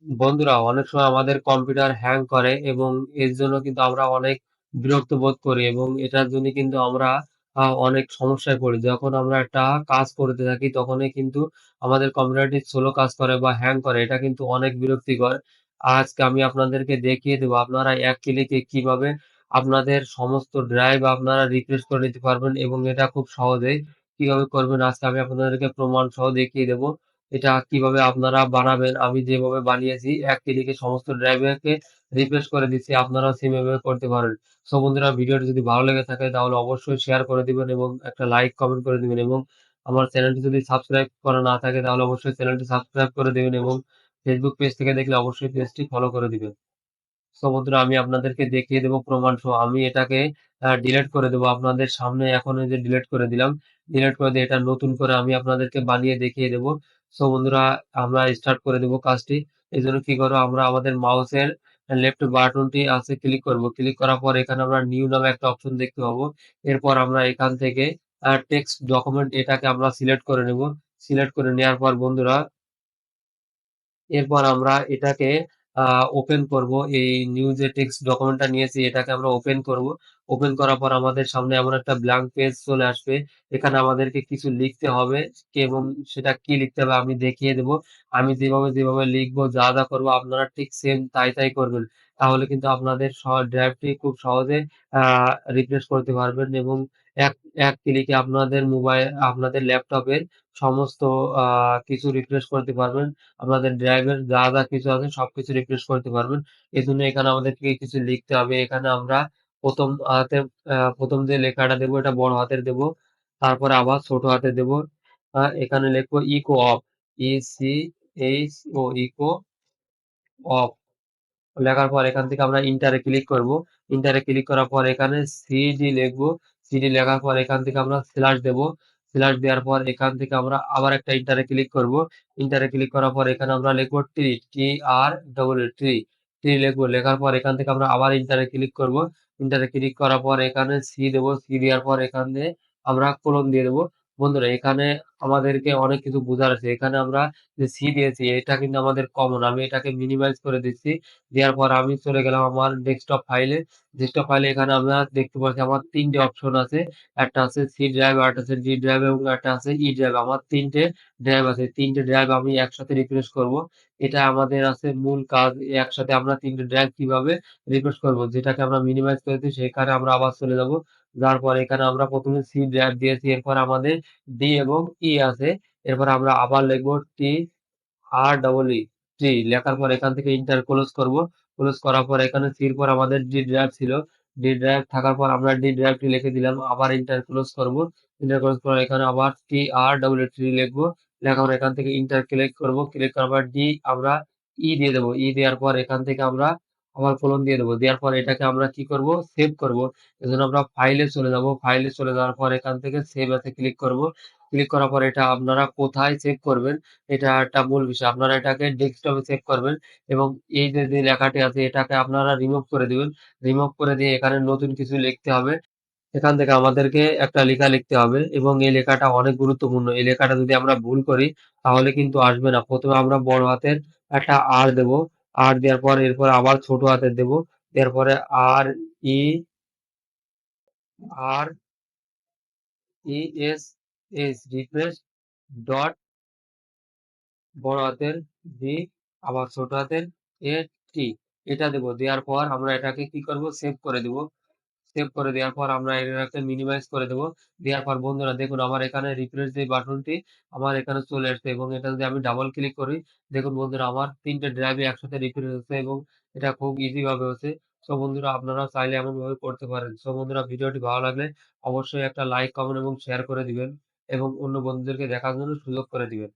বন্ধুরা অনেক সময় আমাদের কম্পিউটার হ্যাং করে এবং এর জন্য কিন্তু আমরা অনেক বিরক্ত বোধ করি এবং এটার জন্য কিন্তু আমরা অনেক সমস্যায় পড়ি। যখন আমরা একটা কাজ করতে থাকি তখনই কিন্তু আমাদের কম্পিউটারটি স্লো কাজ করে বা হ্যাং করে। এটা কিন্তু অনেক বিরক্তিকর। আজকে আমি আপনাদেরকে দেখিয়ে দেবো আপনারা এক ক্লিকে কিভাবে আপনাদের সমস্ত ড্রাইভ আপনারা রিফ্রেশ করে নিতে পারবেন এবং এটা খুব সহজেই কিভাবে করবেন আজকে আমি আপনাদেরকে প্রমাণ সহ দেখিয়ে দেবো। এটা কিভাবে আপনারা বানাবেন আমি যেভাবে বানিয়েছি এক ক্লিকে সমস্ত ড্রাইভকে রিফ্রেশ করে দিচ্ছি আপনারাও সেম ভাবে করতে পারেন। সো বন্ধুরা ভিডিওটি যদি ভালো লেগে থাকে তাহলে অবশ্যই শেয়ার করে দিবেন এবং একটা লাইক কমেন্ট করে দিবেন এবং আমার চ্যানেলটি যদি সাবস্ক্রাইব করা না থাকে তাহলে অবশ্যই চ্যানেলটি সাবস্ক্রাইব করে দিবেন এবং ফেসবুক পেজ থেকে দেখলে অবশ্যই পেজটি ফলো করে দিবেন। সো বন্ধুরা আমি আপনাদেরকে দেখিয়ে দেবো প্রমাণ সহ আমি এটাকে ডিলিট করে দেবো আপনাদের সামনে এখন এই যে ডিলিট করে দিলাম। ডিলিট করে দিয়ে এটা নতুন করে আমি আপনাদেরকে বানিয়ে দেখিয়ে দেবো। সো বন্ধুরা আমরা স্টার্ট করে দেবো কাজটি। এই জন্য কি করবো আমরা আমাদের মাউসের লেফট বাটনটি আছে ক্লিক করব। ক্লিক করার পর এখানে আমরা নিউ নামে একটা অপশন দেখতে পাবো। এরপর আমরা এখান থেকে টেক্সট ডকুমেন্ট এটাকে আমরা সিলেক্ট করে নেব। সিলেক্ট করে নেওয়ার পর বন্ধুরা এরপর আমরা এটাকে ওপেন করব। এই নিউ যে টেক্সট ডকুমেন্টটা নিয়েছি এটাকে আমরা ওপেন করব। ওপেন করার পর আমাদের সামনে এমন একটা ব্ল্যাঙ্ক পেজ চলে আসবে। এখানে আমাদেরকে কিছু লিখতে হবে এবং সেটা কি লিখতে হবে আমি দেখিয়ে দেব। আমি যেভাবে লিখবো যা করবো আপনারা ঠিক সেম তাই করবেন। তাহলে কিন্তু আপনাদের ড্রাইভটি খুব সহজে রিফ্রেশ করতে পারবেন এবং এক এক ক্লিকে আপনাদের ল্যাপটপের সমস্ত কিছু রিফ্রেশ করতে পারবেন। আপনাদের ড্রাইভের যা কিছু আছে সবকিছু রিফ্রেশ করতে পারবেন। এজন্য এখানে আমাদেরকে কিছু লিখতে হবে। এখানে আমরা ১ম হাতে ১ম যে লেখাটা দেবো এটা বড় হাতের দেবো। তারপরে আবার ছোট হাতে দেবো। এখানে লিখবো echo off. ECHO echo off. লেখার পর এখান থেকে আমরা ইন্টারে ক্লিক করব। ইন্টারে ক্লিক করার পর এখানে সিডি লিখবো। সিডি লেখার পর এখান থেকে আমরা স্ল্যাশ দেব। স্ল্যাশ দেওয়ার পর এখান থেকে আমরা আবার একটা ইন্টারে ক্লিক করব। ইন্টারে ক্লিক করার পর এখানে আমরা লিখবো ট্রি, ট্রি, ট্রি লিখবো। লেখার পর এখান থেকে আমরা আবার ইন্টারে ক্লিক করব। ইন্টারে ক্লিক করার পর এখানে সি দেব। সি দেওয়ার পর এখানে আমরা কোলন দিয়ে দেব। বন্ধুরা এখানে আমাদেরকে অনেক কিছু বোঝার আছে। এখানে আমরা যে সি দিয়েছি এটা কিন্তু আমাদের কমন। আমি এটাকে মিনিমাইজ করে দিচ্ছি। দেওয়ার পর আমি চলে গেলাম আমার ডেস্কটপ ফাইলে। ডেস্কটপ ফাইলে এখানে আমরা দেখতে পাচ্ছি আমার ৩ টে অপশন আছে। একটা আছে সি ড্রাইভ, আরেকটা আছে ডি ড্রাইভ এবং একটা আছে ই ড্রাইভ। আমার ৩ টে ড্রাইভ আছে। ৩ টে ড্রাইভ আমি একসাথে রিফ্রেশ করব। এটা আমাদের আছে মূল কাজ। একসাথে আমরা ৩ টে ড্রাইভ কিভাবে রিফ্রেশ করব যেটাকে আমরা মিনিমাইজ করেছি সেখানে আমরা আবার চলে যাব। যাওয়ার পর এখানে আমরা ১ম এ সি ড্রাইভ দিয়েছি। এরপর আমাদের ডি এবং ই আছে। এরপর আমরা আবার লিখব টি আর ডবল ই টি লেখার পর এখান থেকে ইন্টার ক্লোজ করব। ক্লোজ করার পর এখানে সির পর আমাদের ডি ড্রাইভ ছিল। ডি ড্রাইভ থাকার পর আমরা ডি ড্রাইভটি লিখে দিলাম। আবার ইন্টার ক্লোজ করব। ইন্টার ক্লোজ করে এখানে আবার টি আর ডবল টি লিখবো। লেখার পর এখান থেকে ইন্টার ক্লিক করব। ক্লিক করার পর ডি আমরা ই দিয়ে দেবো। ই দেওয়ার পর এখান থেকে আমরা আবার কোলন দিয়ে দেবো। দেওয়ার পর এটাকে আমরা কি করব সেভ করব। এজন্য আমরা ফাইলে চলে যাব। ফাইলে চলে যাওয়ার পর এখান থেকে সেভ এ ক্লিক করব। ক্লিক করার পর এটা আপনারা কোথায় সেভ করবেন এটা একটা মূল বিষয়। আপনারা এটাকে ডেস্কটপে সেভ করবেন এবং এই যে লেখাটি আছে এটাকে আপনারা রিমুভ করে দিবেন। রিমুভ করে দিয়ে এখানে নতুন কিছু লিখতে হবে। এখান থেকে আমাদেরকে একটা লেখা লিখতে হবে এবং এই লেখাটা অনেক গুরুত্বপূর্ণ। এই লেখাটা যদি আমরা ভুল করি তাহলে কিন্তু আসবে না। ১ম এ আমরা বড় হাতের একটা আর দেব। আর দেওয়ার পর এরপর আবার ছোট হাতের দেব। দেওয়ার পরে R E R E S S refresh dot বড় হাতের ভি আবার ছোট হাতের এ টি এটা দেবো। দেওয়ার পর আমরা এটাকে কি করব সেভ করে দেব। সেভ করে দেওয়ার পর আমরা এটাকে মিনিমাইজ করে দেব। দেওয়ার পর বন্ধুরা দেখুন আমার এখানে রিফ্রেশ যে বাটনটি আমার এখানে চলে আসছে এবং এটা যদি আমি ডাবল ক্লিক করি দেখুন বন্ধুরা আমার ৩ টে ড্রাইভে একসাথে রিফ্রেশ হচ্ছে এবং এটা খুব ইজি ভাবে হচ্ছে। সো বন্ধুরা আপনারাও চাইলে এমনভাবে করতে পারেন। সো বন্ধুরা ভিডিওটি ভালো লাগলে অবশ্যই একটা লাইক, কমেন্ট এবং শেয়ার করে দিবেন এবং অন্য বন্ধুদেরকে দেখার জন্য সুযোগ করে দিবেন।